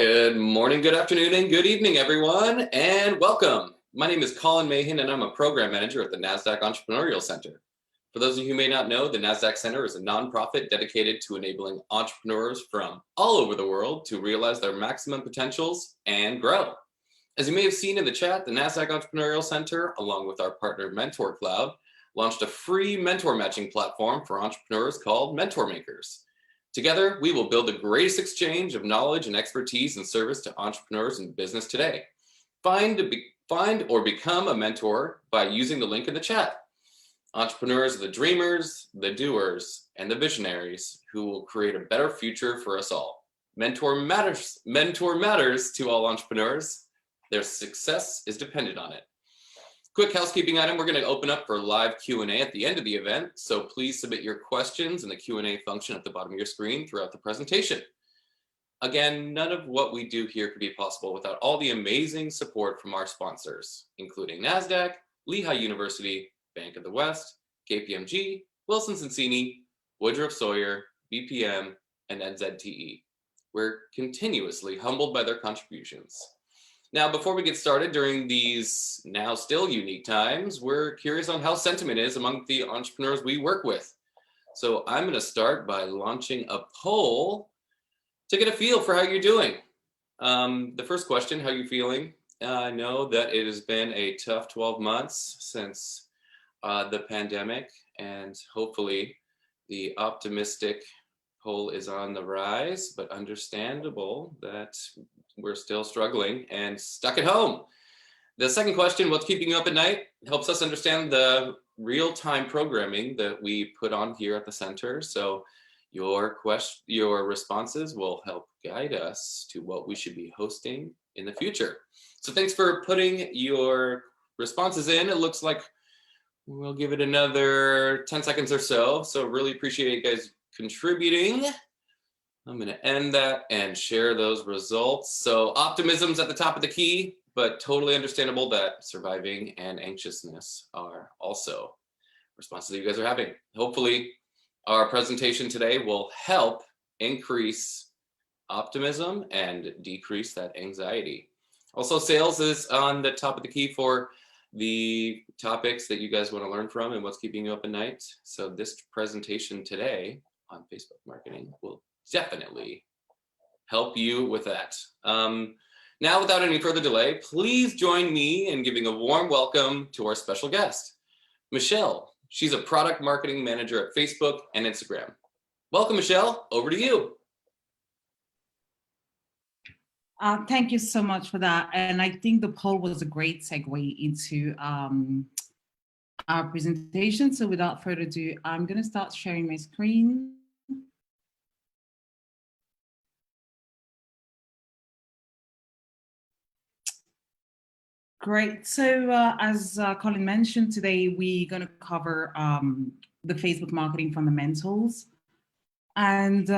Good morning, good afternoon, and good evening, everyone, and welcome. My name is Colin Mahan, and I'm a program manager at the NASDAQ Entrepreneurial Center. For those of you who may not know, the NASDAQ Center is a nonprofit dedicated to enabling entrepreneurs from all over the world to realize their maximum potentials and grow. As you may have seen in the chat, the NASDAQ Entrepreneurial Center, along with our partner Mentor Cloud, launched a free mentor matching platform for entrepreneurs called Mentor Makers. Together, we will build the greatest exchange of knowledge and expertise and service to entrepreneurs in business today. Find or become a mentor by using the link in the chat. Entrepreneurs are the dreamers, the doers, and the visionaries who will create a better future for us all. Mentor matters to all entrepreneurs. Their success is dependent on it. Quick housekeeping item, we're going to open up for live Q&A at the end of the event, so please submit your questions in the Q&A function at the bottom of your screen throughout the presentation. Again, none of what we do here could be possible without all the amazing support from our sponsors, including NASDAQ, Lehigh University, Bank of the West, KPMG, Wilson Sonsini, Woodruff Sawyer, BPM, and NZTE. We're continuously humbled by their contributions. Now, before we get started during these now still unique times, we're curious on how sentiment is among the entrepreneurs we work with. So I'm going to start by launching a poll to get a feel for how you're doing. The first question, how are you feeling? I know that it has been a tough 12 months since the pandemic, and hopefully the optimistic poll is on the rise, but understandable that we're still struggling and stuck at home. The second question, what's keeping you up at night? Helps us understand the real-time programming that we put on here at the center. So your responses will help guide us to what we should be hosting in the future. So thanks for putting your responses in. It looks like we'll give it another 10 seconds or so. So really appreciate you guys contributing. I'm going to end that and share those results. So optimism's at the top of the key, but totally understandable that surviving and anxiousness are also responses that you guys are having. Hopefully our presentation today will help increase optimism and decrease that anxiety. Also, sales is on the top of the key for the topics that you guys want to learn from and what's keeping you up at night. So this presentation today on Facebook marketing will definitely help you with that. Now, without any further delay, please join me in giving a warm welcome to our special guest, Michèle. She's a product marketing manager at Facebook and Instagram. Welcome, Michèle. Over to you. Thank you so much for that. And I think the poll was a great segue into our presentation. So without further ado, I'm going to start sharing my screen. Great. So as Colin mentioned, today we're going to cover the Facebook marketing fundamentals. And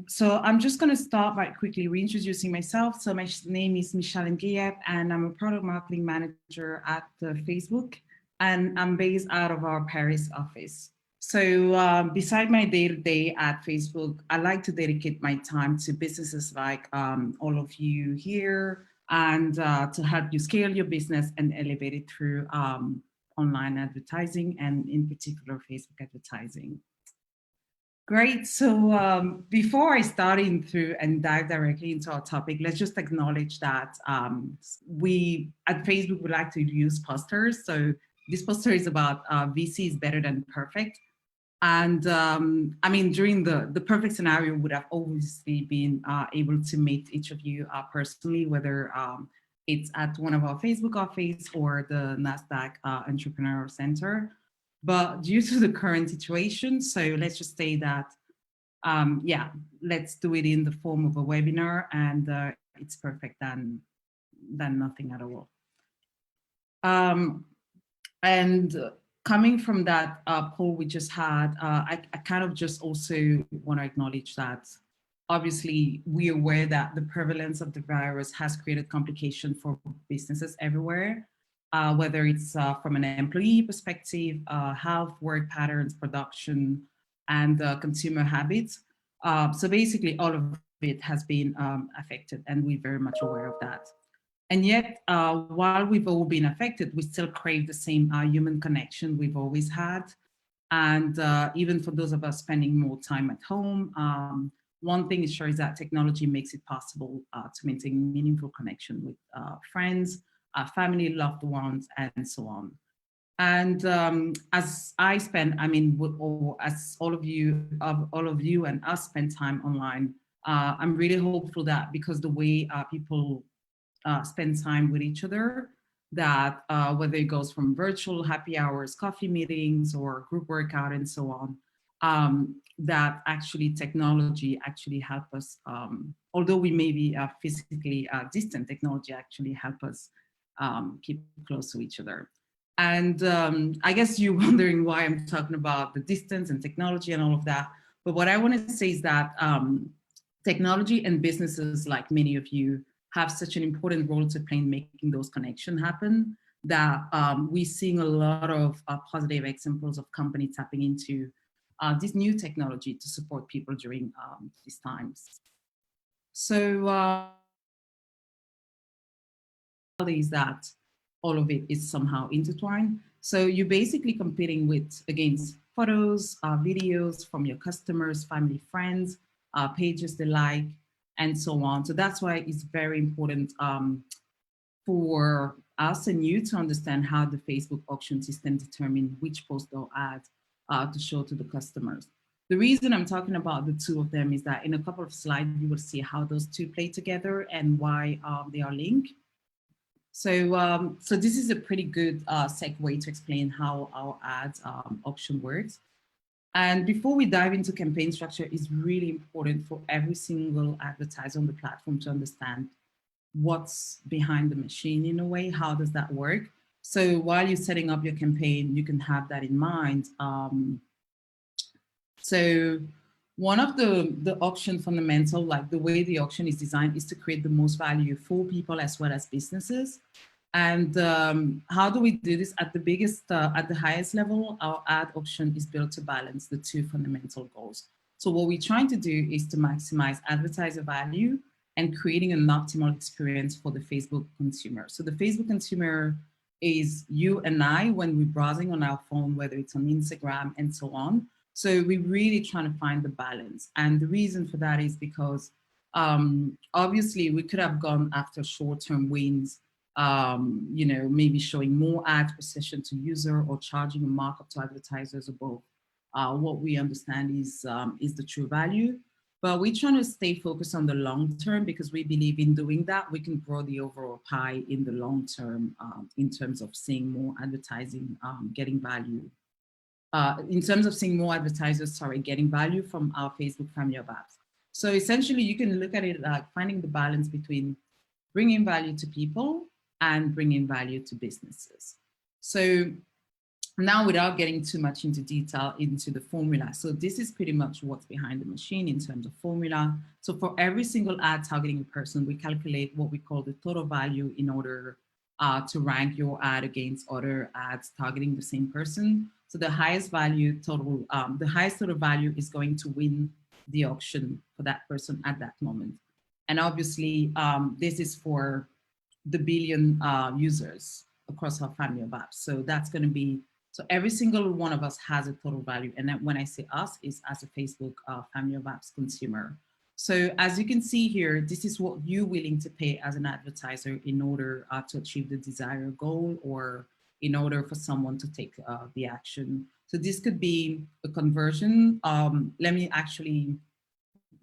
so I'm just going to start by quickly reintroducing myself. So my name is Michèle Ngueyep, and I'm a product marketing manager at Facebook, and I'm based out of our Paris office. So beside my day-to-day at Facebook, I like to dedicate my time to businesses like all of you here, and to help you scale your business and elevate it through online advertising, and in particular, Facebook advertising. Great. So before I start through and dive directly into our topic, let's just acknowledge that we at Facebook would like to use posters. So this poster is about VC is better than perfect. And I mean, during the perfect scenario would have obviously been able to meet each of you personally, whether it's at one of our Facebook office or the NASDAQ Entrepreneurial Center. But due to the current situation, so let's just say that, yeah, let's do it in the form of a webinar, and it's perfect than nothing at all. And coming from that poll we just had, I kind of just also want to acknowledge that obviously we're aware that the prevalence of the virus has created complications for businesses everywhere. Whether it's from an employee perspective, health, work patterns, production, and consumer habits. So basically all of it has been affected, and we're very much aware of that. And yet, while we've all been affected, we still crave the same human connection we've always had. And even for those of us spending more time at home, one thing is sure is that technology makes it possible to maintain meaningful connection with friends, family, loved ones, and so on. And as I spend, I mean, or as all of you and us spend time online, I'm really hopeful that because the way people spend time with each other, that whether it goes from virtual happy hours, coffee meetings, or group workout and so on, that actually technology actually help us, although we may be physically distant, technology actually help us keep close to each other. And I guess you're wondering why I'm talking about the distance and technology and all of that. But what I want to say is that technology and businesses, like many of you, have such an important role to play in making those connections happen, that we're seeing a lot of positive examples of companies tapping into this new technology to support people during these times. So is that all of it is somehow intertwined. So you're basically competing against photos, videos from your customers, family, friends, pages they like, and so on. So that's why it's very important for us and you to understand how the Facebook auction system determines which post or ad to show to the customers. The reason I'm talking about the two of them is that in a couple of slides, you will see how those two play together and why they are linked. So, so this is a pretty good segue to explain how our ads auction works. And before we dive into campaign structure, it's really important for every single advertiser on the platform to understand what's behind the machine in a way. How does that work? So while you're setting up your campaign, you can have that in mind. So one of the auction fundamental, like the way the auction is designed, is to create the most value for people as well as businesses. And how do we do this? At the highest level, our ad auction is built to balance the two fundamental goals. So what we're trying to do is to maximize advertiser value and creating an optimal experience for the Facebook consumer. So the Facebook consumer is you and I when we're browsing on our phone, whether it's on Instagram and so on. So we're really trying to find the balance. And the reason for that is because obviously we could have gone after short-term wins, you know, maybe showing more ad precision to user or charging a markup to advertisers above what we understand is the true value. But we're trying to stay focused on the long term because we believe in doing that, we can grow the overall pie in the long term in terms of seeing more advertising getting value. In terms of seeing more advertisers, getting value from our Facebook family of apps. So essentially, you can look at it like finding the balance between bringing value to people and bringing value to businesses. So now, without getting too much into detail into the formula, so this is pretty much what's behind the machine in terms of formula. So for every single ad targeting a person, we calculate what we call the total value in order to rank your ad against other ads targeting the same person. So the highest value total, the highest total value is going to win the auction for that person at that moment. And obviously, this is for the billion users across our family of apps. So that's going to be, so every single one of us has a total value. And when I say us, is as a Facebook family of apps consumer. So as you can see here, this is what you're willing to pay as an advertiser in order to achieve the desired goal or in order for someone to take the action. So this could be a conversion. Let me actually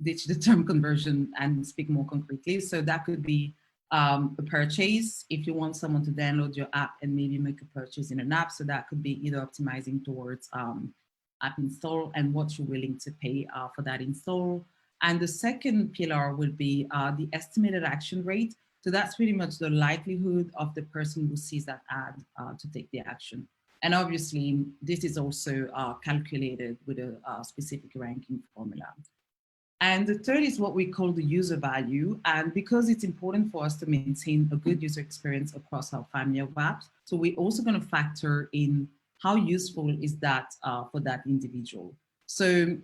ditch the term conversion and speak more concretely. So that could be a purchase. If you want someone to download your app and maybe make a purchase in an app, so that could be either optimizing towards app install and what you're willing to pay for that install. And the second pillar will be the estimated action rate. So that's pretty much the likelihood of the person who sees that ad to take the action. And obviously, this is also calculated with a specific ranking formula. And the third is what we call the user value. And because it's important for us to maintain a good user experience across our family of apps, so we're also going to factor in how useful is that for that individual. So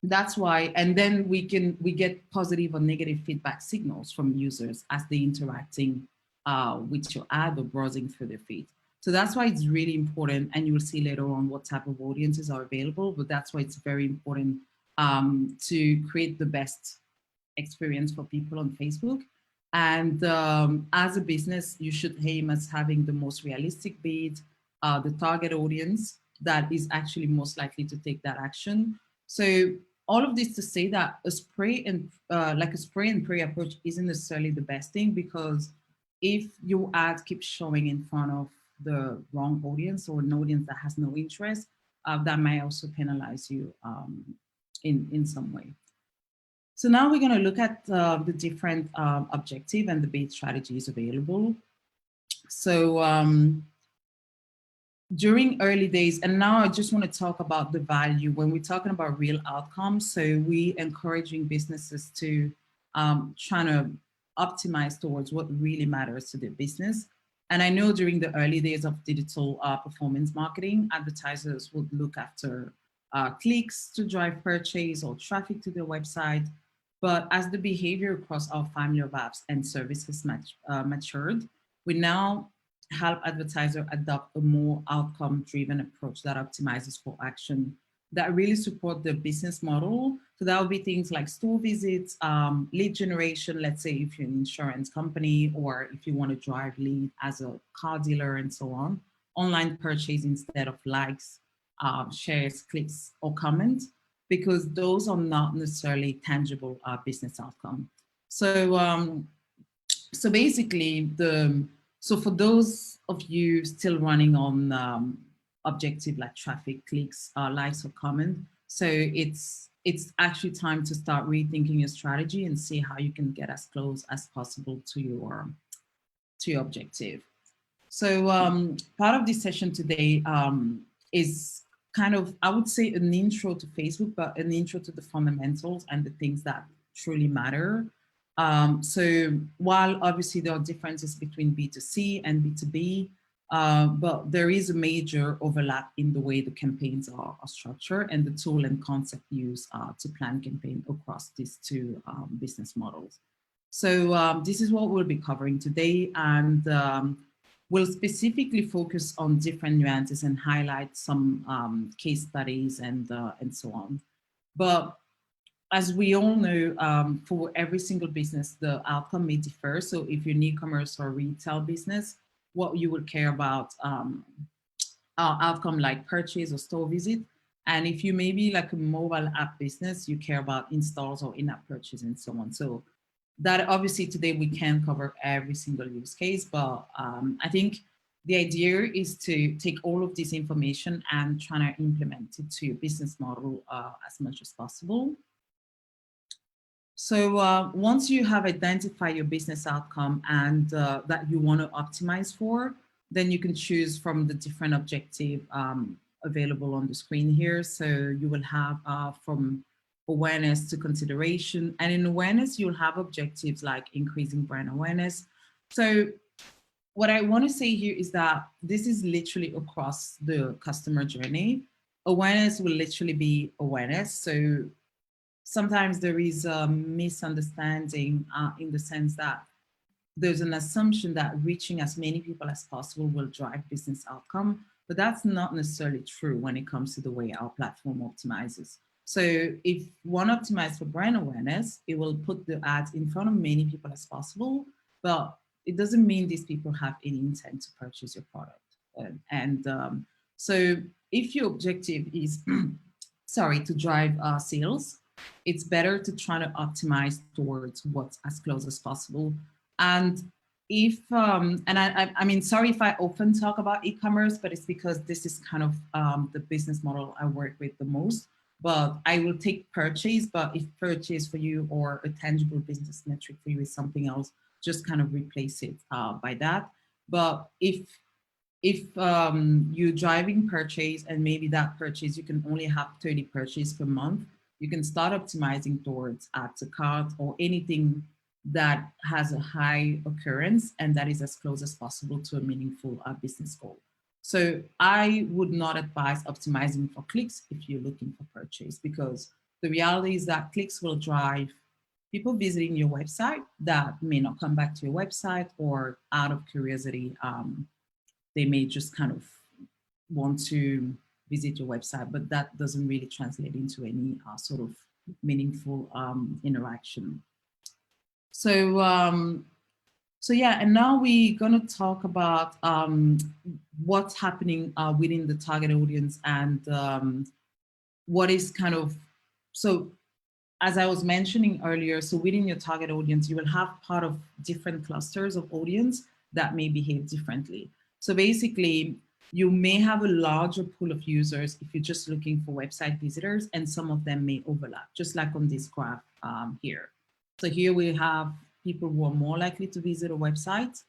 That's why, and then we get positive or negative feedback signals from users as they interacting with your ad or browsing through their feed. So that's why it's really important, and you will see later on what type of audiences are available, but that's why it's very important to create the best experience for people on Facebook. And as a business, you should aim at having the most realistic bid, the target audience that is actually most likely to take that action. So all of this to say that a spray and like a spray and pray approach isn't necessarily the best thing, because if your ad keeps showing in front of the wrong audience or an audience that has no interest, that might also penalize you in some way. So now we're going to look at the different objective and the bait strategies available. So during early days, and now I just want to talk about the value when we're talking about real outcomes. So we encouraging businesses to try to optimize towards what really matters to their business. And I know during the early days of digital performance marketing, advertisers would look after clicks to drive purchase or traffic to their website. But as the behavior across our family of apps and services matured, we now help advertisers adopt a more outcome-driven approach that optimizes for action, that really support the business model. So that would be things like store visits, lead generation, let's say if you're an insurance company, or if you want to drive lead as a car dealer and so on, online purchase instead of likes, shares, clicks, or comments, because those are not necessarily tangible business outcome. So, so basically, so for those of you still running on objective like traffic, clicks, likes, or comment, so it's actually time to start rethinking your strategy and see how you can get as close as possible to your objective. So part of this session today is kind of, I would say, an intro to Facebook, but an intro to the fundamentals and the things that truly matter. So while obviously there are differences between B2C and B2B, but there is a major overlap in the way the campaigns are structured and the tool and concept used to plan campaign across these two business models. So this is what we'll be covering today, and we'll specifically focus on different nuances and highlight some case studies and so on. But as we all know, for every single business, the outcome may differ. So if you're an e-commerce or retail business, what you would care about outcome like purchase or store visit. And if you may be like a mobile app business, you care about installs or in-app purchase and so on. So that obviously today we can't cover every single use case, but I think the idea is to take all of this information and try to implement it to your business model as much as possible. So once you have identified your business outcome and that you want to optimize for, then you can choose from the different objective available on the screen here. So you will have from awareness to consideration. And in awareness, you'll have objectives like increasing brand awareness. So what I want to say here is that this is literally across the customer journey. Awareness will literally be awareness. So sometimes there is a misunderstanding in the sense that there's an assumption that reaching as many people as possible will drive business outcome, but that's not necessarily true when it comes to the way our platform optimizes. So if one optimizes for brand awareness, it will put the ads in front of many people as possible, but it doesn't mean these people have any intent to purchase your product. So if your objective is, sorry, to drive sales, it's better to try to optimize towards what's as close as possible. And if, and I mean, sorry if I often talk about e-commerce, but it's because this is kind of the business model I work with the most. But I will take purchase, but if purchase for you or a tangible business metric for you is something else, just kind of replace it by that. But if you're driving purchase and maybe that purchase, you can only have 30 purchases per month, you can start optimizing towards add to cart or anything that has a high occurrence and that is as close as possible to a meaningful business goal. So I would not advise optimizing for clicks if you're looking for purchase, because The reality is that clicks will drive people visiting your website that may not come back to your website, or out of curiosity, they may just kind of want to visit your website, but that doesn't really translate into any sort of meaningful interaction. So yeah, and now we're going to talk about what's happening within the target audience, and what is kind of, so as I was mentioning earlier, so within your target audience, you will have part of different clusters of audience that may behave differently. So basically, you may have a larger pool of users if you're just looking for website visitors, and some of them may overlap, just like on this graph here. So here we have people who are more likely to visit a website,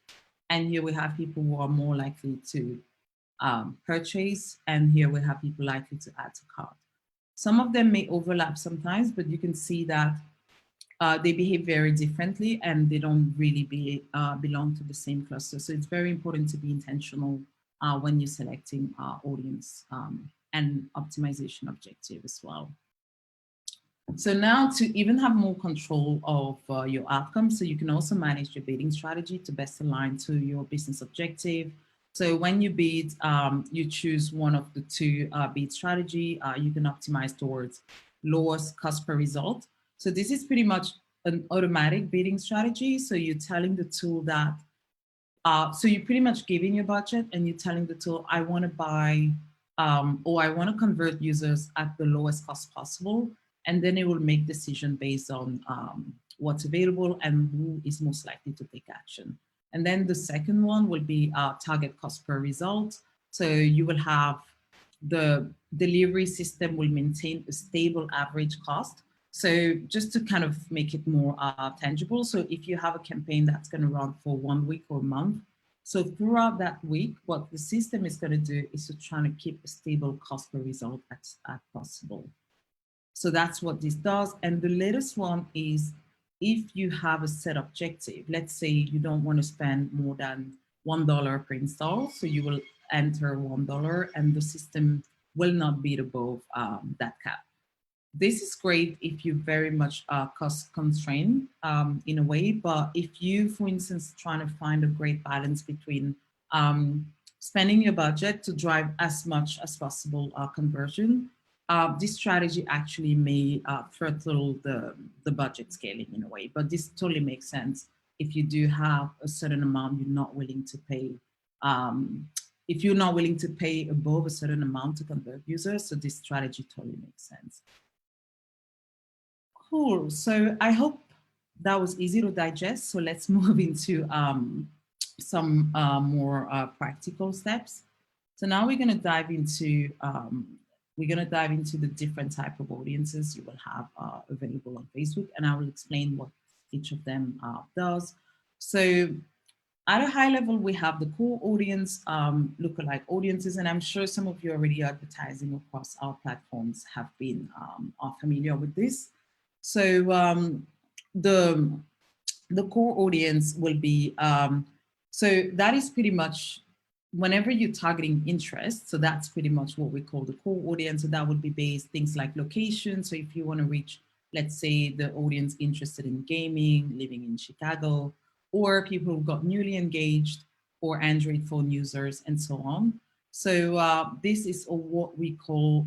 and here we have people who are more likely to purchase, and here we have people likely to add to cart. Some of them may overlap sometimes, but you can see that they behave very differently, and they don't really belong to the same cluster. So it's very important to be intentional when you're selecting audience and optimization objective as well. So now, to even have more control of your outcomes, so you can also manage your bidding strategy to best align to your business objective. So when you bid, you choose one of the two bid strategy. You can optimize towards lowest cost per result. So this is pretty much an automatic bidding strategy. So you're telling the tool that, so you're pretty much giving your budget, and you're telling the tool, I want to buy, or I want to convert users at the lowest cost possible. And then it will make decision based on what's available and who is most likely to take action. And then the second one will be target cost per result. So you will have the delivery system will maintain a stable average cost. So just to kind of make it more tangible. So if you have a campaign that's going to run for 1 week or a month, so throughout that week, what the system is going to do is to try to keep a stable cost per result as possible. So that's what this does. And the latest one is, if you have a set objective, let's say you don't want to spend more than $1 per install, so you will enter $1 and the system will not bid above that cap. This is great if you're very much cost constrained in a way, but if you, for instance, trying to find a great balance between spending your budget to drive as much as possible conversion, this strategy actually may throttle the budget scaling in a way, but this totally makes sense if you do have a certain amount you're not willing to pay. If you're not willing to pay above a certain amount to convert users, so this strategy totally makes sense. Cool, so I hope that was easy to digest. So let's move into some more practical steps. So now we're gonna dive into the different type of audiences you will have available on Facebook, and I will explain what each of them does. So at a high level, we have the core audience, lookalike audiences, and I'm sure some of you already advertising across our platforms are familiar with this. So the core audience will be, so that is pretty much whenever you're targeting interest, so that's pretty much what we call the core audience. So that would be based things like location. So if you want to reach, let's say, the audience interested in gaming, living in Chicago, or people who got newly engaged, or Android phone users, and so on. So this is what we call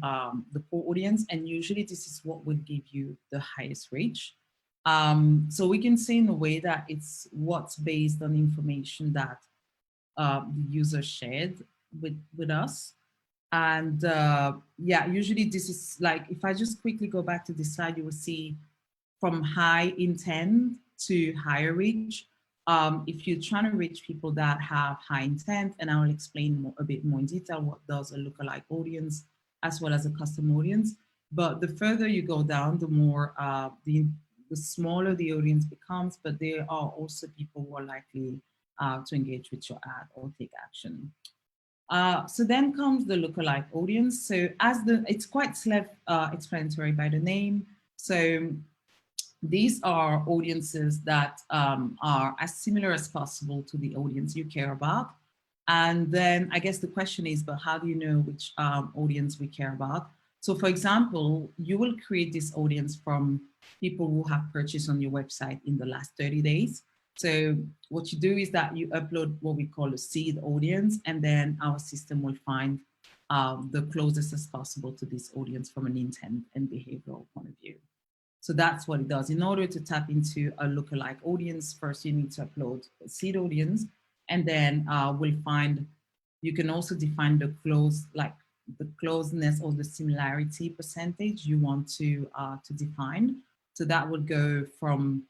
the core audience, and usually this is what will give you the highest reach. So we can say in a way that it's what's based on information that the user shared with us. And yeah, usually this is like, if I just quickly go back to this slide, you will see from high intent to higher reach. If you're trying to reach people that have high intent, and I will explain a bit more in detail what does a lookalike audience as well as a custom audience. But the further you go down, the more the smaller the audience becomes, but there are also people who are likely to engage with your ad or take action. So then comes the lookalike audience. So it's quite self-explanatory by the name. So these are audiences that are as similar as possible to the audience you care about. And then I guess the question is, but how do you know which audience we care about? So for example, you will create this audience from people who have purchased on your website in the last 30 days. So what you do is that you upload what we call a seed audience, and then our system will find the closest as possible to this audience from an intent and behavioral point of view. So that's what it does. In order to tap into a lookalike audience, first you need to upload a seed audience, and then we'll find, you can also define the the closeness or the similarity percentage you want to define. So that would go from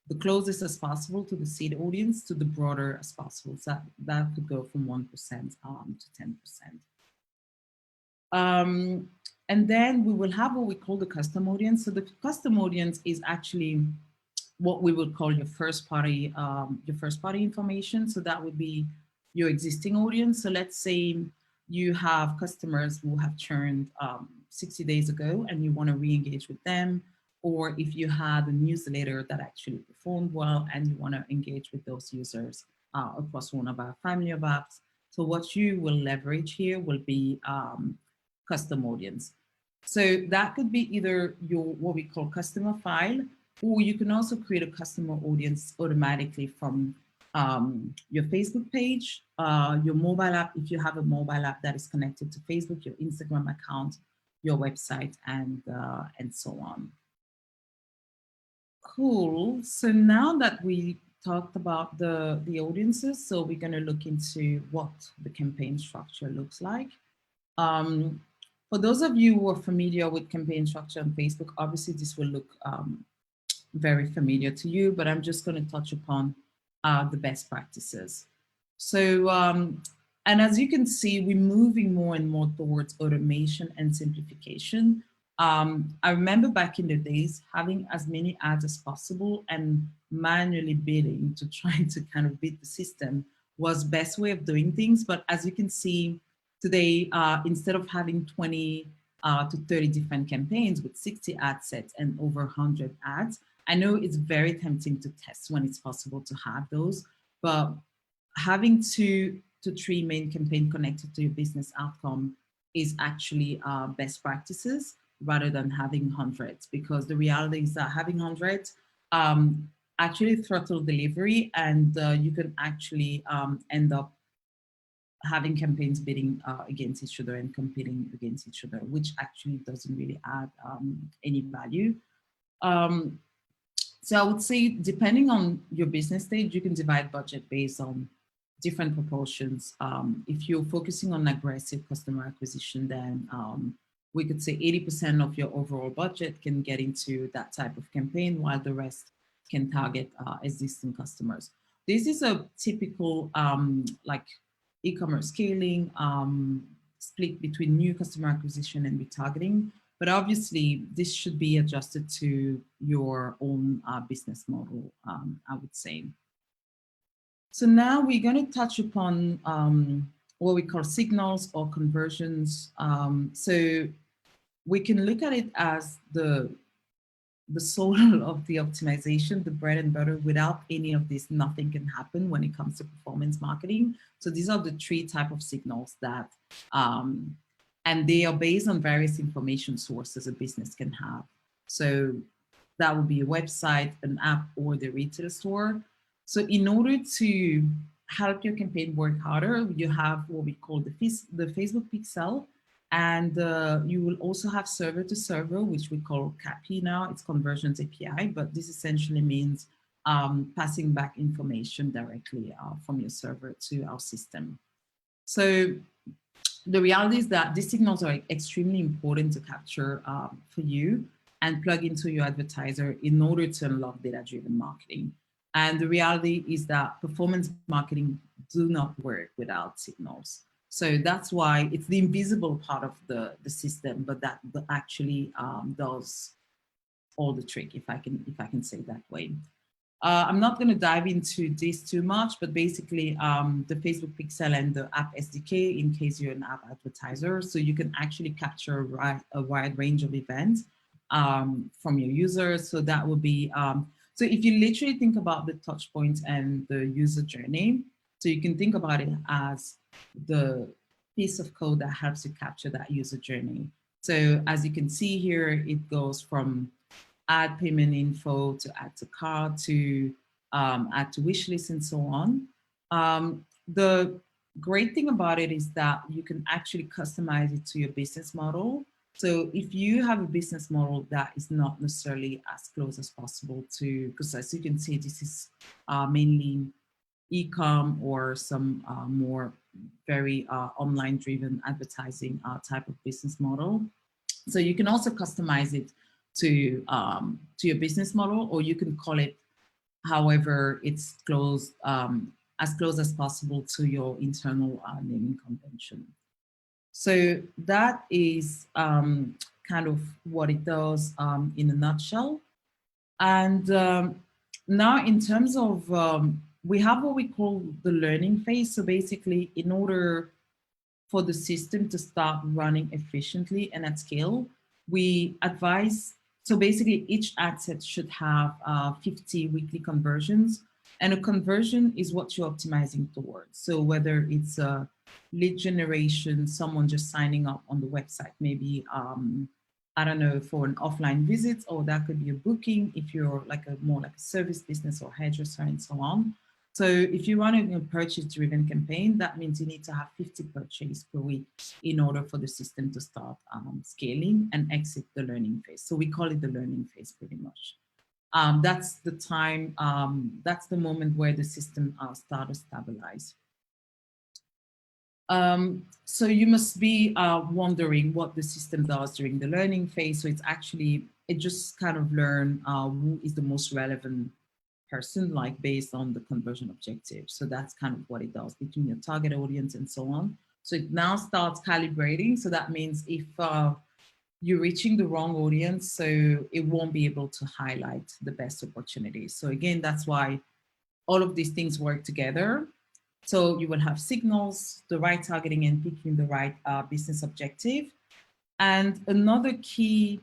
the closest as possible to the seed audience to the broader as possible. So that could go from 1% to 10%. And then we will have what we call the custom audience. So the custom audience is actually what we would call your first party information. So that would be your existing audience. So let's say you have customers who have churned 60 days ago and you want to re-engage with them, or if you had a newsletter that actually performed well and you want to engage with those users across one of our family of apps. So what you will leverage here will be custom audience. So that could be either your what we call customer file, or you can also create a customer audience automatically from your Facebook page, your mobile app, if you have a mobile app that is connected to Facebook, your Instagram account, your website, and so on. Cool. So now that we talked about the audiences, so we're going to look into what the campaign structure looks like. For those of you who are familiar with campaign structure on Facebook, obviously this will look very familiar to you, but I'm just going to touch upon the best practices. So, and as you can see, we're moving more and more towards automation and simplification. I remember back in the days, having as many ads as possible and manually bidding to try to kind of beat the system was best way of doing things. But as you can see today, instead of having 20 to 30 different campaigns with 60 ad sets and over 100 ads, I know it's very tempting to test when it's possible to have those, but having 2 to 3 main campaigns connected to your business outcome is actually best practices rather than having hundreds, because the reality is that having hundreds actually throttle delivery, and you can actually end up having campaigns bidding against each other and competing against each other, which actually doesn't really add any value. So I would say, depending on your business stage, you can divide budget based on different proportions. If you're focusing on aggressive customer acquisition, then we could say 80% of your overall budget can get into that type of campaign, while the rest can target existing customers. This is a typical like e-commerce scaling split between new customer acquisition and retargeting. But obviously, this should be adjusted to your own business model, I would say. So now we're going to touch upon what we call signals or conversions. So we can look at it as the soul of the optimization, the bread and butter. Without any of this, nothing can happen when it comes to performance marketing. So these are the 3 types of signals that, and they are based on various information sources a business can have. So that would be a website, an app, or the retail store. So in order to help your campaign work harder, you have what we call the Facebook pixel. And you will also have server to server, which we call CAPI now. It's Conversions API, but this essentially means passing back information directly from your server to our system. So the reality is that these signals are extremely important to capture for you and plug into your advertiser in order to unlock data-driven marketing. And the reality is that performance marketing do not work without signals. So that's why it's the invisible part of the system, but that actually does all the trick, if I can say that way. I'm not going to dive into this too much, but basically the Facebook Pixel and the App SDK, in case you're an app advertiser, so you can actually capture a wide range of events from your users. So that would be, so if you literally think about the touch points and the user journey, so you can think about it as the piece of code that helps you capture that user journey. So as you can see here, it goes from add payment info to add to cart to add to wish list and so on. The great thing about it is that you can actually customize it to your business model. So if you have a business model that is not necessarily as close as possible to, because as you can see, this is mainly e-com or some more very online driven advertising type of business model. So you can also customize it to your business model, or you can call it however it's close, as close as possible to your internal naming convention. So that is kind of what it does in a nutshell. And now in terms of, we have what we call the learning phase. So basically, in order for the system to start running efficiently and at scale, we advise, so basically each ad set should have 50 weekly conversions, and a conversion is what you're optimizing towards. So whether it's a lead generation, someone just signing up on the website, maybe, I don't know, for an offline visit, or that could be a booking if you're like a more like a service business or hairdresser and so on. So if you're running a purchase-driven campaign, that means you need to have 50 purchases per week in order for the system to start scaling and exit the learning phase. So we call it the learning phase pretty much. That's the time, that's the moment where the system starts to stabilize. So you must be wondering what the system does during the learning phase. So it's actually, it just kind of learn who is the most relevant person, like based on the conversion objective. So that's kind of what it does between your target audience and so on. So it now starts calibrating. So that means if you're reaching the wrong audience, so it won't be able to highlight the best opportunities. So again, that's why all of these things work together. So you will have signals, the right targeting and picking the right business objective. And another key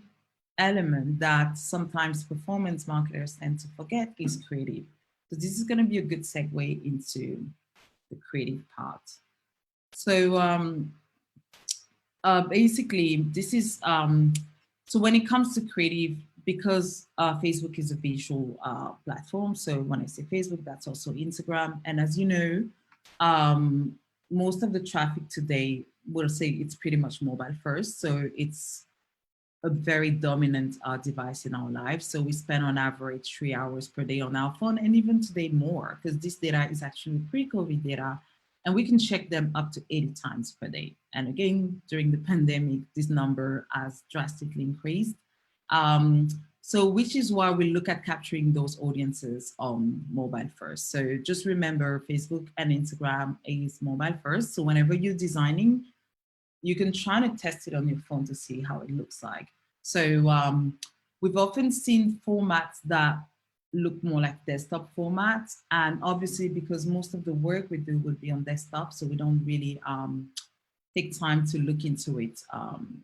element that sometimes performance marketers tend to forget is creative. So this is going to be a good segue into the creative part. So basically, this is, so when it comes to creative, because Facebook is a visual platform, so when I say Facebook, that's also Instagram. And as you know, most of the traffic today, we'll say it's pretty much mobile first. So it's a very dominant device in our lives. So we spend on average 3 hours per day on our phone, and even today more, because this data is actually pre-COVID data, and we can check them up to 80 times per day. And again, during the pandemic, this number has drastically increased. So which is why we look at capturing those audiences on mobile first. So just remember, Facebook and Instagram is mobile first. So whenever you're designing, you can try to test it on your phone to see how it looks like. So we've often seen formats that look more like desktop formats. And obviously, because most of the work we do would be on desktop, so we don't really take time to look into it on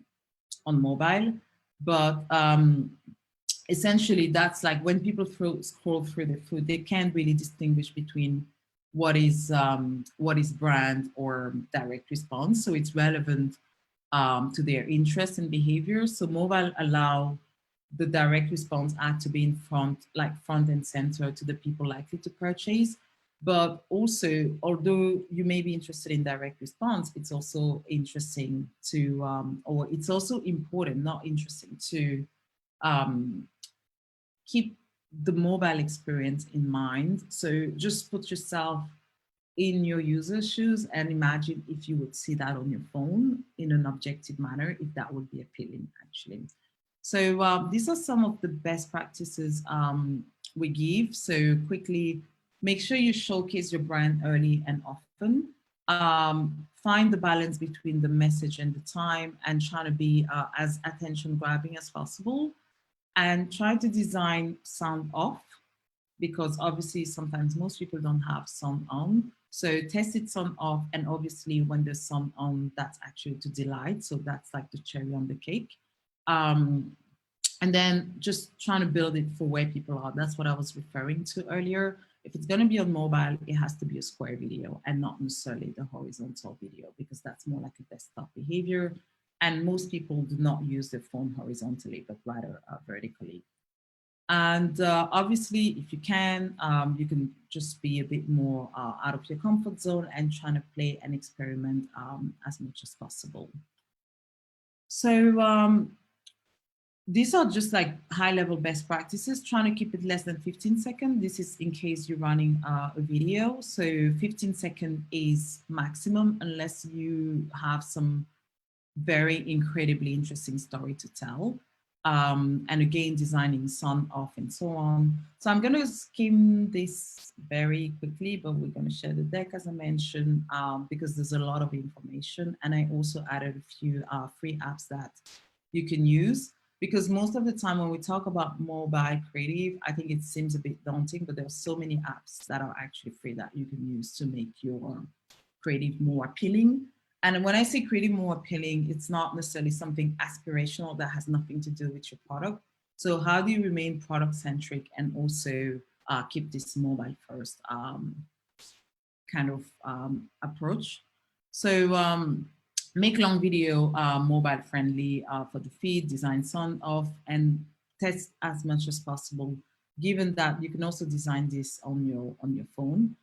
mobile. But essentially, that's like when people scroll through the feed, they can't really distinguish between what is brand or direct response. So it's relevant to their interests and behaviors. So mobile allow the direct response ad to be in front, like front and center to the people likely to purchase. But also, although you may be interested in direct response, it's also interesting to, or it's also important, not interesting, to keep the mobile experience in mind. So just put yourself in your user's shoes and imagine if you would see that on your phone in an objective manner, if that would be appealing actually. So these are some of the best practices we give. So quickly, make sure you showcase your brand early and often. Find the balance between the message and the time, and try to be as attention grabbing as possible. And try to design sound off, because obviously sometimes most people don't have sound on. So test it sound off, and obviously when there's sound on, that's actually to delight. So that's like the cherry on the cake. And then just trying to build it for where people are. That's what I was referring to earlier. If it's going to be on mobile, it has to be a square video and not necessarily the horizontal video, because that's more like a desktop behavior. And most people do not use their phone horizontally, but rather vertically. And obviously, if you can just be a bit more out of your comfort zone and trying to play and experiment as much as possible. So these are just like high-level best practices, trying to keep it less than 15 seconds. This is in case you're running a video. So 15 seconds is maximum unless you have some very incredibly interesting story to tell. And again, designing sun off and so on. So I'm going to skim this very quickly, but we're going to share the deck, as I mentioned, because there's a lot of information. And I also added a few free apps that you can use, because most of the time when we talk about mobile creative, I think it seems a bit daunting, but there are so many apps that are actually free that you can use to make your creative more appealing. And when I say creative more appealing, it's not necessarily something aspirational that has nothing to do with your product. So how do you remain product centric and also keep this mobile first kind of approach? So make long video mobile friendly for the feed, design sun off, and test as much as possible, given that you can also design this on your phone.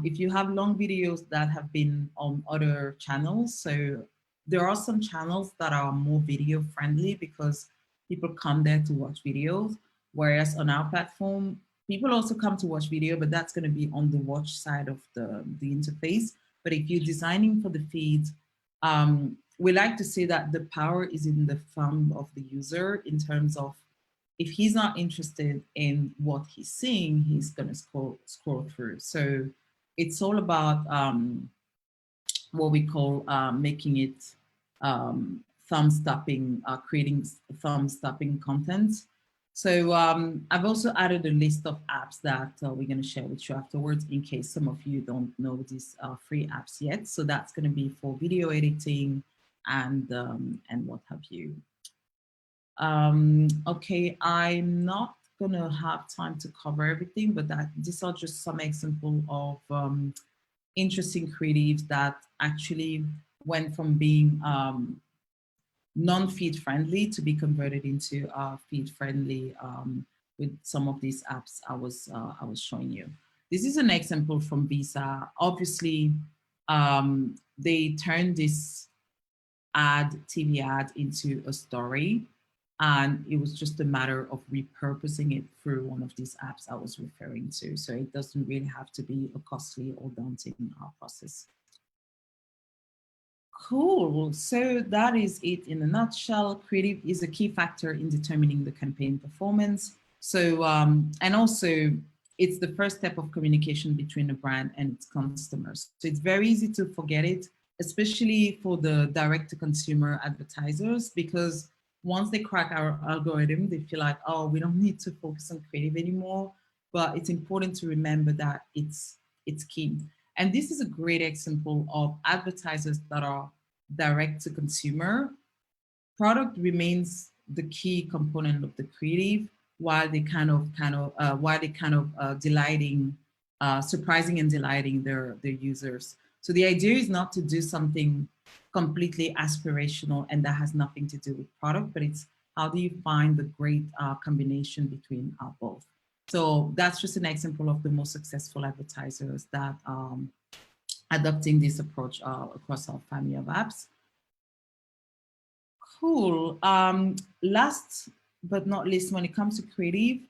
If you have long videos that have been on other channels, so there are some channels that are more video friendly because people come there to watch videos, whereas on our platform, people also come to watch video, but that's going to be on the watch side of the interface. But if you're designing for the feed, we like to say that the power is in the thumb of the user, in terms of if he's not interested in what he's seeing, he's going to scroll through. So it's all about what we call making it thumb stopping, creating thumb stopping content. So I've also added a list of apps that we're going to share with you afterwards, in case some of you don't know these free apps yet. So that's going to be for video editing and what have you. Okay, I'm not going to have time to cover everything, but these are just some examples of interesting creatives that actually went from being non-feed friendly to be converted into feed friendly with some of these apps I was showing you. This is an example from Visa. Obviously, they turned this TV ad into a story, and it was just a matter of repurposing it through one of these apps I was referring to. So it doesn't really have to be a costly or daunting process. Cool. So that is it in a nutshell. Creative is a key factor in determining the campaign performance. So, and also it's the first step of communication between a brand and its customers. So it's very easy to forget it, especially for the direct-to-consumer advertisers, because once they crack our algorithm, they feel like, oh, we don't need to focus on creative anymore. But it's important to remember that it's key. And this is a great example of advertisers that are direct to consumer. Product remains the key component of the creative, while they delighting, surprising and delighting their users. So the idea is not to do something completely aspirational and that has nothing to do with product, but it's how do you find the great combination between both. So that's just an example of the most successful advertisers that adopting this approach across our family of apps. Cool. Last but not least, when it comes to creative,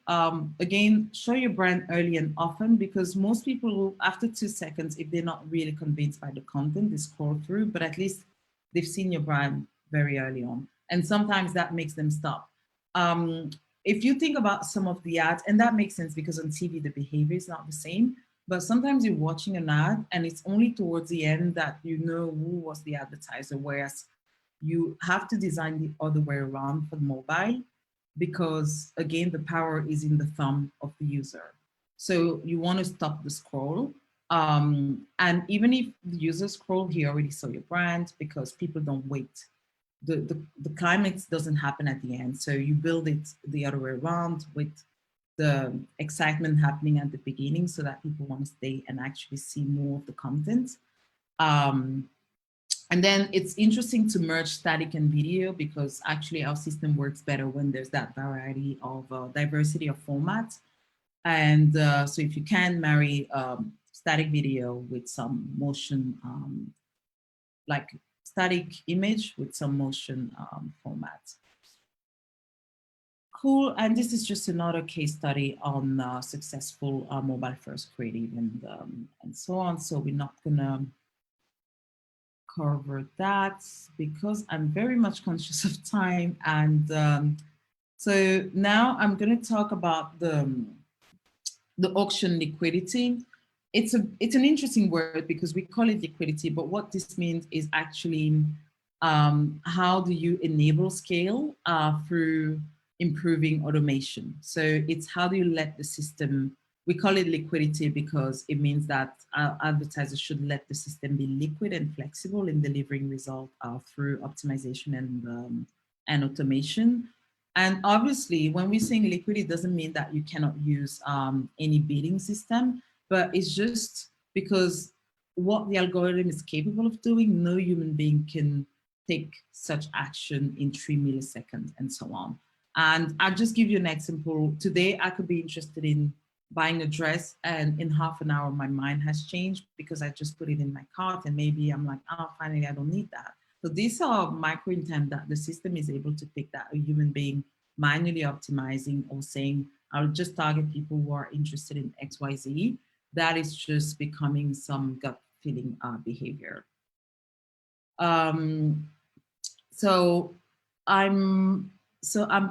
again, show your brand early and often, because most people, after 2 seconds, if they're not really convinced by the content, they scroll through, but at least they've seen your brand very early on. And sometimes that makes them stop. If you think about some of the ads, and that makes sense because on TV, the behavior is not the same, but sometimes you're watching an ad and it's only towards the end that you know who was the advertiser, whereas you have to design the other way around for mobile, because again, the power is in the thumb of the user. So you want to stop the scroll. And even if the user scroll, he already saw your brand, because people don't wait. The climax doesn't happen at the end. So you build it the other way around, with the excitement happening at the beginning, so that people want to stay and actually see more of the content. And then it's interesting to merge static and video because actually our system works better when there's that variety of diversity of formats. And so if you can marry static video with some motion, like static image with some motion formats. Cool, and this is just another case study on successful mobile first creative and so on. So we're not gonna cover that because I'm very much conscious of time. And so now I'm gonna talk about the auction liquidity. It's an interesting word because we call it liquidity, but what this means is actually how do you enable scale through improving automation. So it's how do you let the system, we call it liquidity because it means that advertisers should let the system be liquid and flexible in delivering results through optimization and automation. And obviously, when we're saying liquid, it doesn't mean that you cannot use any bidding system, but it's just because what the algorithm is capable of doing, no human being can take such action in 3 milliseconds and so on. And I'll just give you an example. Today, I could be interested in buying a dress and in half an hour, my mind has changed because I just put it in my cart and maybe I'm like, oh, finally, I don't need that. So these are micro intent that the system is able to pick that a human being manually optimizing or saying, I'll just target people who are interested in XYZ. That is just becoming some gut feeling behavior. So I'm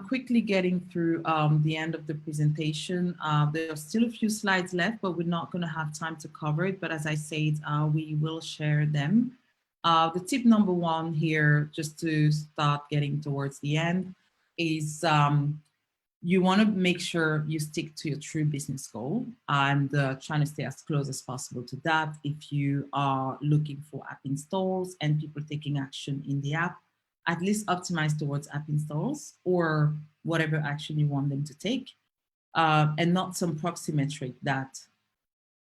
quickly getting through the end of the presentation. There are still a few slides left, but we're not going to have time to cover it. But as I said, we will share them. The tip number one here, just to start getting towards the end, is you want to make sure you stick to your true business goal and trying to stay as close as possible to that. If you are looking for app installs and people taking action in the app, at least optimize towards app installs or whatever action you want them to take, and not some proxy metric that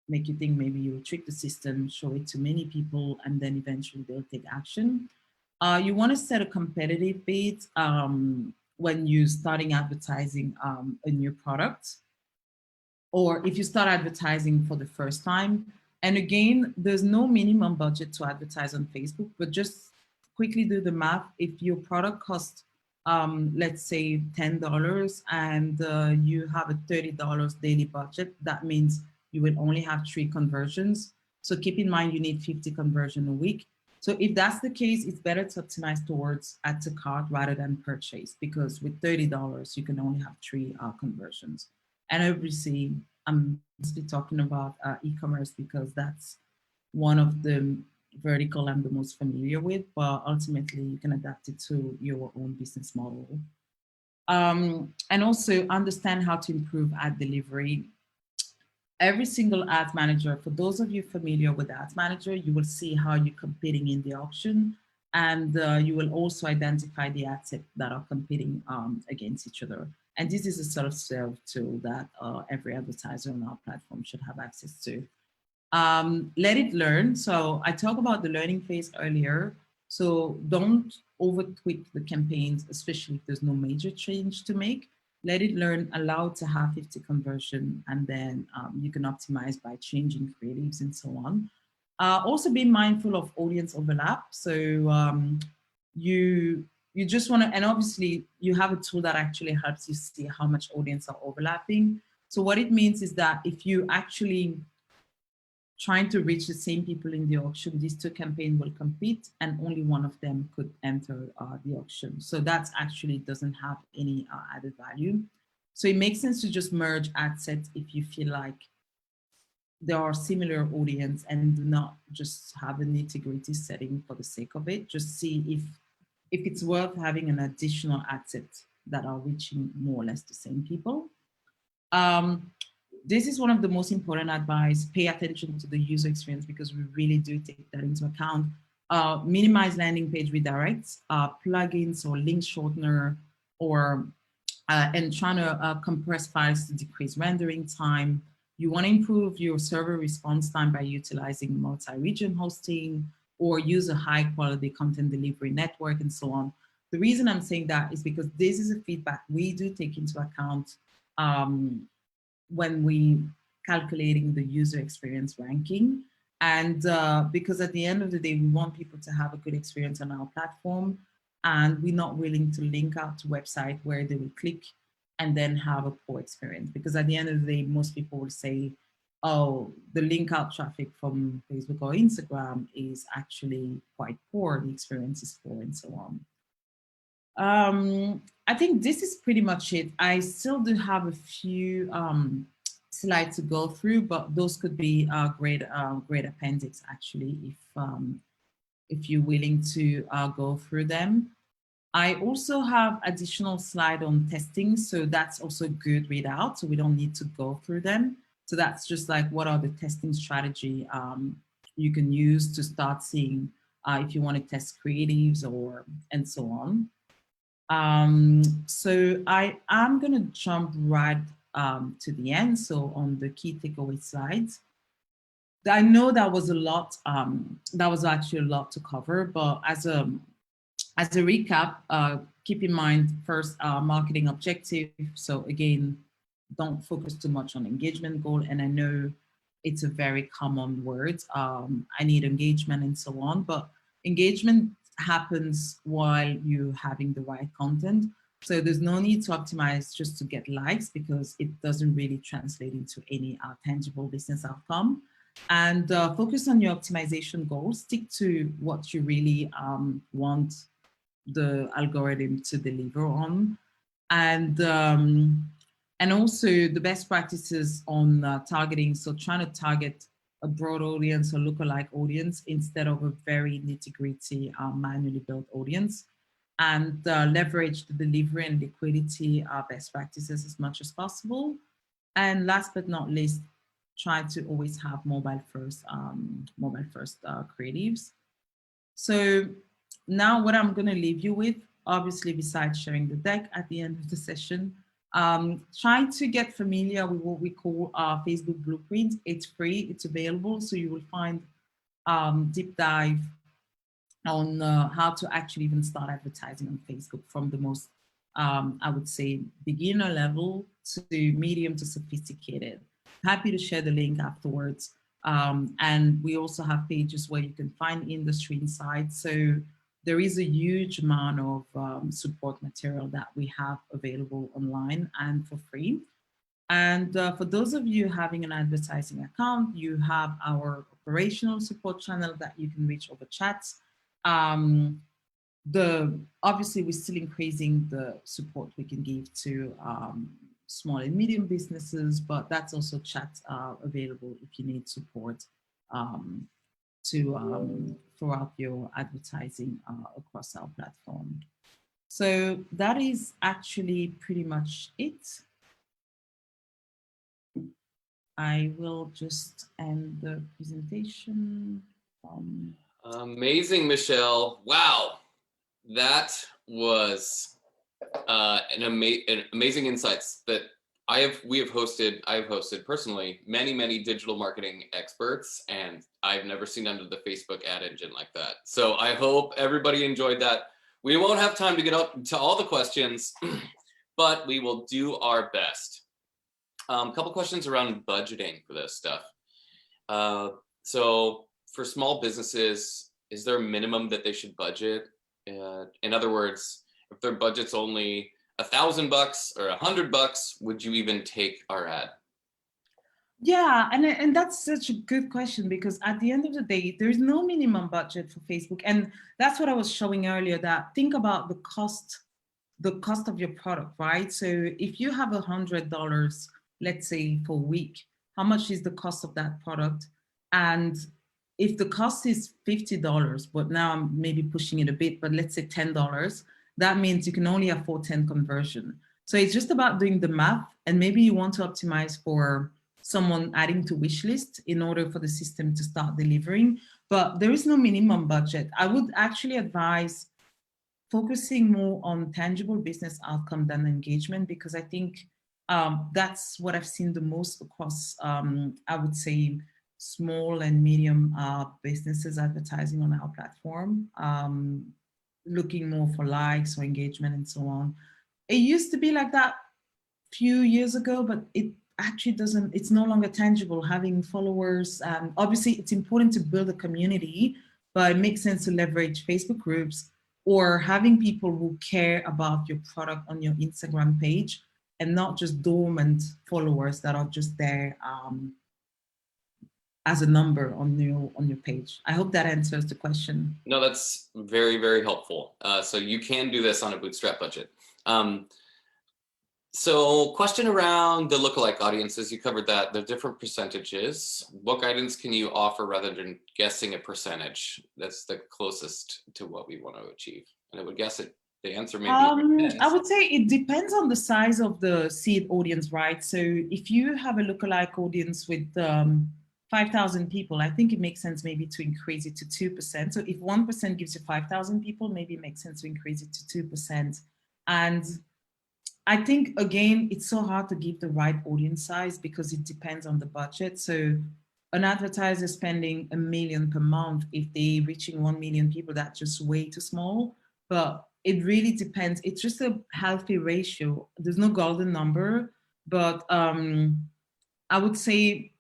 make you think maybe you will trick the system, show it to many people, and then eventually they'll take action. You want to set a competitive bid when you're starting advertising a new product, or if you start advertising for the first time. And again, there's no minimum budget to advertise on Facebook, but just quickly do the math. If your product costs, let's say $10 and you have a $30 daily budget, that means you will only have 3 conversions. So keep in mind, you need 50 conversions a week. So if that's the case, it's better to optimize towards add to cart rather than purchase, because with $30, you can only have 3 conversions. And obviously, I'm mostly talking about e-commerce because that's one of the vertical I'm the most familiar with, but ultimately you can adapt it to your own business model. And also understand how to improve ad delivery. Every single ads manager, for those of you familiar with ads manager, you will see how you're competing in the auction, and you will also identify the ad set that are competing against each other. And this is a self-serve tool that every advertiser on our platform should have access to. Let it learn. So I talked about the learning phase earlier. So don't over-tweak the campaigns, especially if there's no major change to make. Let it learn, allow it to have 50 conversion, and then you can optimize by changing creatives and so on. Also be mindful of audience overlap. So you just want to, and obviously you have a tool that actually helps you see how much audience are overlapping. So what it means is that if you actually trying to reach the same people in the auction, these 2 campaigns will compete and only one of them could enter the auction. So that actually doesn't have any added value. So it makes sense to just merge ad sets if you feel like there are similar audience, and do not just have an nitty-gritty setting for the sake of it. Just see if it's worth having an additional ad set that are reaching more or less the same people. This is one of the most important advice. Pay attention to the user experience because we really do take that into account. Minimize landing page redirects, plugins or link shortener, or and trying to compress files to decrease rendering time. You want to improve your server response time by utilizing multi-region hosting, or use a high quality content delivery network and so on. The reason I'm saying that is because this is a feedback we do take into account when we calculating the user experience ranking. And because at the end of the day, we want people to have a good experience on our platform, and we're not willing to link out to website where they will click and then have a poor experience. Because at the end of the day, most people will say, oh, the link out traffic from Facebook or Instagram is actually quite poor, the experience is poor, and so on. I think this is pretty much it. I still do have a few slides to go through, but those could be a great appendix actually, if you're willing to go through them. I also have additional slide on testing, so that's also good readout, so we don't need to go through them. So that's just like what are the testing strategy you can use to start seeing if you want to test creatives or and so on. So I am going to jump right to the end. So on the key takeaway slides, I know that was a lot. That was actually a lot to cover, but as a recap, keep in mind first marketing objective. So again, don't focus too much on engagement goal. And I know it's a very common word. I need engagement and so on, but engagement happens while you're having the right content. So there's no need to optimize just to get likes, because it doesn't really translate into any tangible business outcome. And focus on your optimization goals. Stick to what you really want the algorithm to deliver on. And also the best practices on targeting. So trying to target a broad audience or lookalike audience instead of a very nitty-gritty manually built audience. And leverage the delivery and liquidity best practices as much as possible. And last but not least, try to always have mobile first creatives. So now what I'm going to leave you with, obviously besides sharing the deck at the end of the session, try to get familiar with what we call Facebook Blueprint. It's free, it's available, so you will find deep dive on how to actually even start advertising on Facebook from the most, I would say, beginner level to medium to sophisticated. Happy to share the link afterwards. And we also have pages where you can find industry insights. So there is a huge amount of support material that we have available online and for free. And for those of you having an advertising account, you have our operational support channel that you can reach over chats. Obviously, we're still increasing the support we can give to small and medium businesses, but that's also chat available if you need support throughout your advertising across our platform. So that is actually pretty much it. I will just end the presentation. Amazing, Michèle. Wow, that was an amazing insights that I have hosted personally many digital marketing experts, and I've never seen under the Facebook ad engine like that. So I hope everybody enjoyed that. We won't have time to get up to all the questions, but we will do our best. A couple questions around budgeting for this stuff. So for small businesses, is there a minimum that they should budget? In other words, if their budget's only $1,000 or $100, would you even take our ad? Yeah, and that's such a good question, because at the end of the day, there is no minimum budget for Facebook. And that's what I was showing earlier, that think about the cost of your product, right? So if you have $100, let's say for a week, how much is the cost of that product? And if the cost is $50, but now I'm maybe pushing it a bit, but let's say $10, that means you can only afford 10 conversion. So it's just about doing the math, and maybe you want to optimize for someone adding to wish list in order for the system to start delivering, but there is no minimum budget. I would actually advise focusing more on tangible business outcome than engagement, because I think that's what I've seen the most across, I would say, small and medium businesses advertising on our platform, looking more for likes or engagement and so on. It used to be like that few years ago, but it actually doesn't, it's no longer tangible having followers. Obviously it's important to build a community, but it makes sense to leverage Facebook groups or having people who care about your product on your Instagram page and not just dormant followers that are just there as a number on your page. I hope that answers the question. No, that's very, very helpful. So you can do this on a bootstrap budget. So question around the lookalike audiences, you covered that, the different percentages. What guidance can you offer rather than guessing a percentage? That's the closest to what we want to achieve. And I would guess the answer may be I would say it depends on the size of the seed audience, right? So if you have a lookalike audience with 5,000 people, I think it makes sense maybe to increase it to 2%. So if 1% gives you 5,000 people, maybe it makes sense to increase it to 2%. And I think, again, it's so hard to give the right audience size because it depends on the budget. So an advertiser spending $1 million per month, if they're reaching 1 million people, that's just way too small. But it really depends. It's just a healthy ratio. There's no golden number, but I would say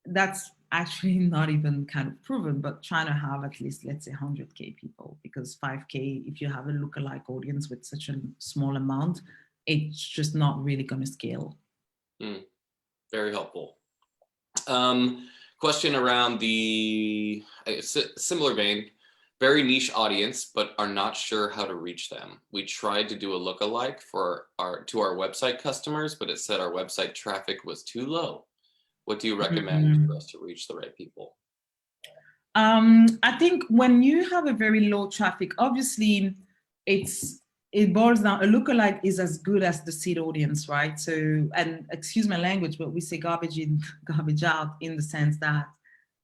that's actually not even kind of proven, but trying to have at least, let's say 100K people, because 5K, if you have a lookalike audience with such a small amount, it's just not really going to scale. Very helpful. Question around the similar vein, very niche audience, but are not sure how to reach them. We tried to do a lookalike for our website customers, but it said our website traffic was too low. What do you recommend for us to reach the right people? I think when you have a very low traffic, obviously it boils down, a lookalike is as good as the seed audience, right? So, and excuse my language, but we say garbage in, garbage out, in the sense that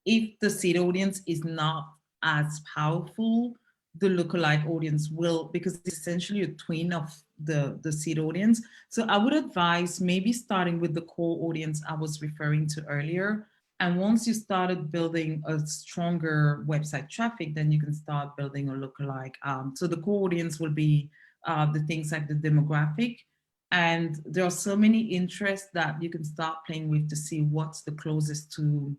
if the seed audience is not as powerful, the lookalike audience will, because it's essentially a twin of the seed audience. So I would advise maybe starting with the core audience I was referring to earlier. And once you started building a stronger website traffic, then you can start building a lookalike. So the core audience will be the things like the demographic. And there are so many interests that you can start playing with to see what's the closest to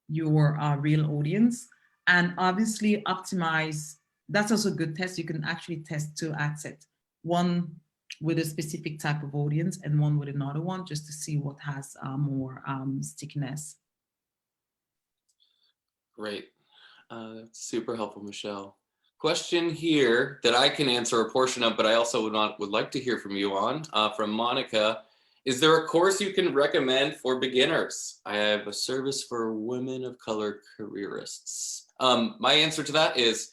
your real audience. And obviously optimize, that's also a good test. You can actually test 2 ad sets, one with a specific type of audience and one with another one, just to see what has more stickiness. Great. Super helpful, Michelle. Question here that I can answer a portion of, but I also would like to hear from you on, from Monica. Is there a course you can recommend for beginners? I have a service for women of color careerists. My answer to that is,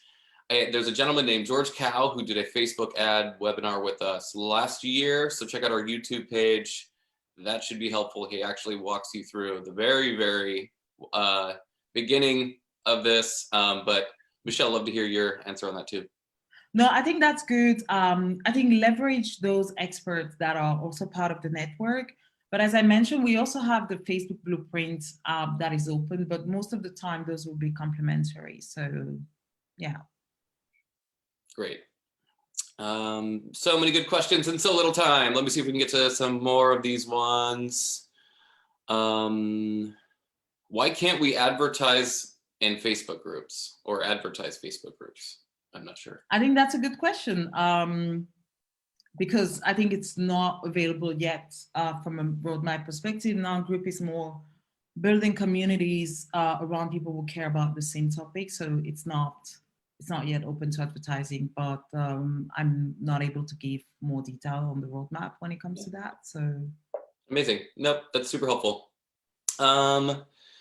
there's a gentleman named George Cow who did a Facebook ad webinar with us last year. So check out our YouTube page. That should be helpful. He actually walks you through the very, very beginning of this. But Michelle, love to hear your answer on that too. No, I think that's good. I think leverage those experts that are also part of the network. But as I mentioned, we also have the Facebook Blueprint that is open, but most of the time those will be complementary. So yeah. Great. So many good questions and so little time. Let me see if we can get to some more of these ones. Why can't we advertise in Facebook groups or advertise Facebook groups? I'm not sure. I think that's a good question, because I think it's not available yet from a roadmap perspective. Now group is more building communities around people who care about the same topic. So it's not yet open to advertising, but I'm not able to give more detail on the roadmap when it comes to that. So amazing. Nope, that's super helpful.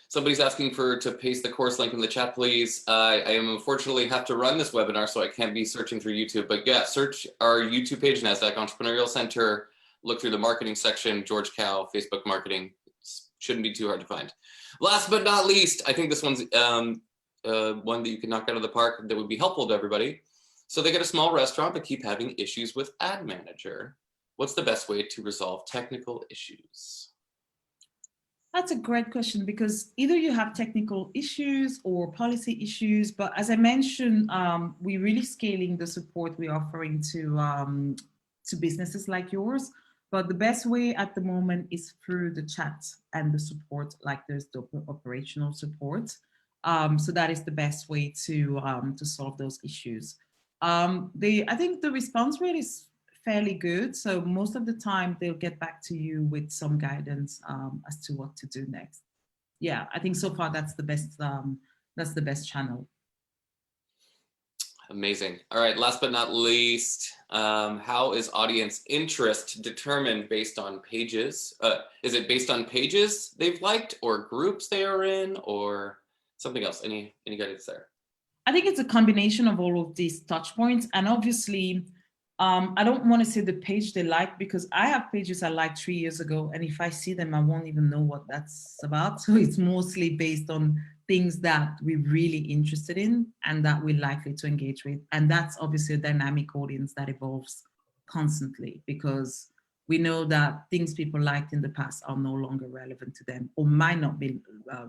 Somebody's asking to paste the course link in the chat, please. I am unfortunately have to run this webinar, so I can't be searching through YouTube. But yeah, search our YouTube page, NASDAQ Entrepreneurial Center. Look through the marketing section, George Cow, Facebook marketing. Shouldn't be too hard to find. Last but not least, I think this one's one that you can knock out of the park that would be helpful to everybody. So they get a small restaurant but keep having issues with Ad Manager. What's the best way to resolve technical issues? That's a great question because either you have technical issues or policy issues, but as I mentioned, we're really scaling the support we're offering to businesses like yours. But the best way at the moment is through the chat and the support, like there's the operational support. So that is the best way to solve those issues. I think the response rate is fairly good. So most of the time they'll get back to you with some guidance as to what to do next. Yeah, I think so far that's the best channel. Amazing. All right, last but not least, how is audience interest determined based on pages? Is it based on pages they've liked or groups they are in or something else? Any guidance there? I think it's a combination of all of these touch points. And obviously, I don't want to say the page they like because I have pages I liked 3 years ago. And if I see them, I won't even know what that's about. So it's mostly based on things that we're really interested in and that we're likely to engage with. And that's obviously a dynamic audience that evolves constantly because we know that things people liked in the past are no longer relevant to them or might not be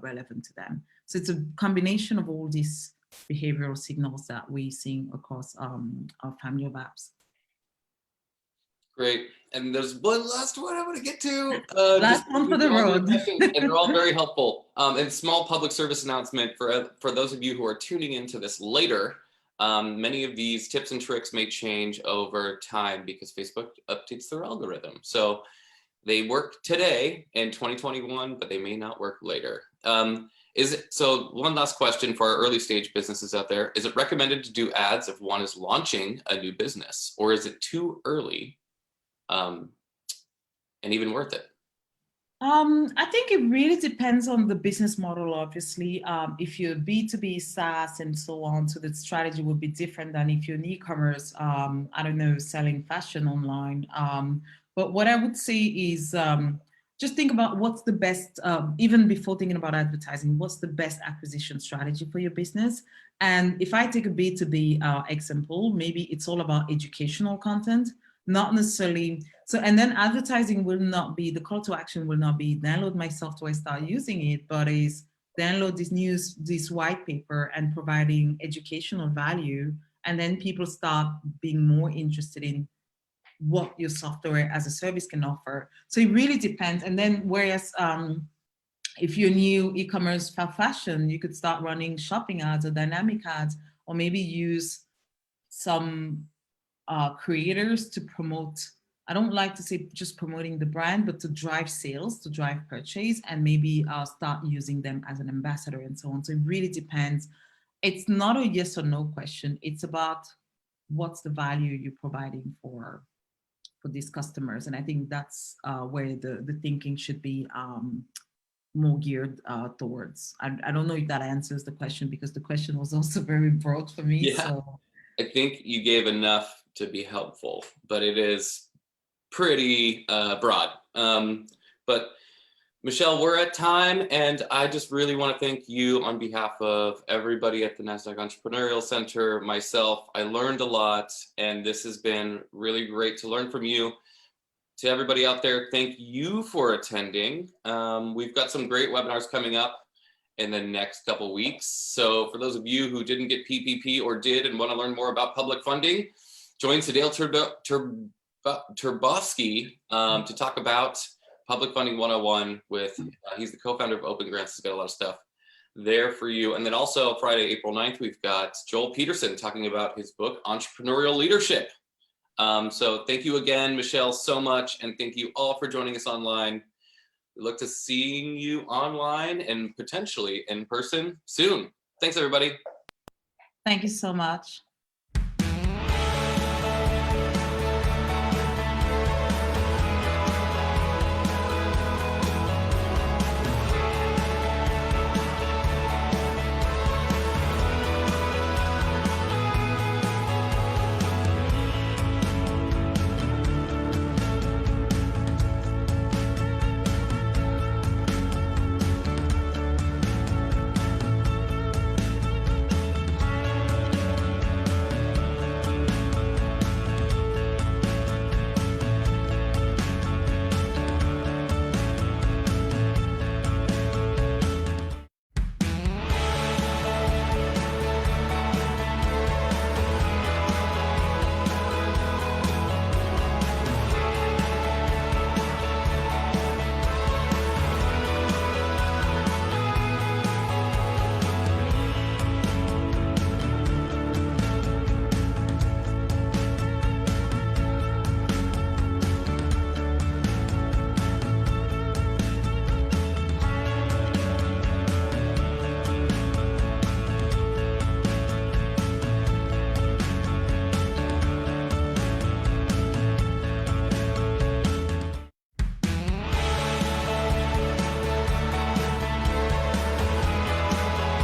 relevant to them. So it's a combination of all these behavioral signals that we're seeing across our family of apps. Great. And there's one last one I want to get to. Last one for the road. And they're all very helpful. And small public service announcement for those of you who are tuning into this later. Many of these tips and tricks may change over time because Facebook updates their algorithm. So they work today in 2021, but they may not work later. So one last question for our early stage businesses out there. Is it recommended to do ads if one is launching a new business, or is it too early and even worth it? I think it really depends on the business model, obviously. If you're B2B, SaaS, and so on, so the strategy would be different than if you're an e-commerce, I don't know, selling fashion online. But what I would say is just think about what's the best, even before thinking about advertising, what's the best acquisition strategy for your business? And if I take a B2B example, maybe it's all about educational content, not necessarily. So, and then advertising will not be, the call to action will not be download my software, start using it, but is download this white paper and providing educational value. And then people start being more interested in what your software as a service can offer. So it really depends. And then whereas if you're new e-commerce fashion, you could start running shopping ads or dynamic ads, or maybe use some creators to promote. I don't like to say just promoting the brand, but to drive sales, to drive purchase, and maybe start using them as an ambassador and so on. So it really depends. It's not a yes or no question. It's about what's the value you're providing for these customers. And I think that's where the thinking should be more geared towards. I don't know if that answers the question because the question was also very broad for me. Yeah, so I think you gave enough to be helpful, but it is pretty broad. But Michèle, we're at time, and I just really want to thank you on behalf of everybody at the NASDAQ Entrepreneurial Center, myself. I learned a lot, and this has been really great to learn from you. To everybody out there, thank you for attending. We've got some great webinars coming up in the next couple weeks. So for those of you who didn't get PPP or did and want to learn more about public funding, join Sadale Turbovsky to talk about Public Funding 101 with, he's the co-founder of Open Grants. He's got a lot of stuff there for you. And then also Friday, April 9th, we've got Joel Peterson talking about his book, Entrepreneurial Leadership. So thank you again, Michèle, so much. And thank you all for joining us online. We look to seeing you online and potentially in person soon. Thanks, everybody. thank you so much.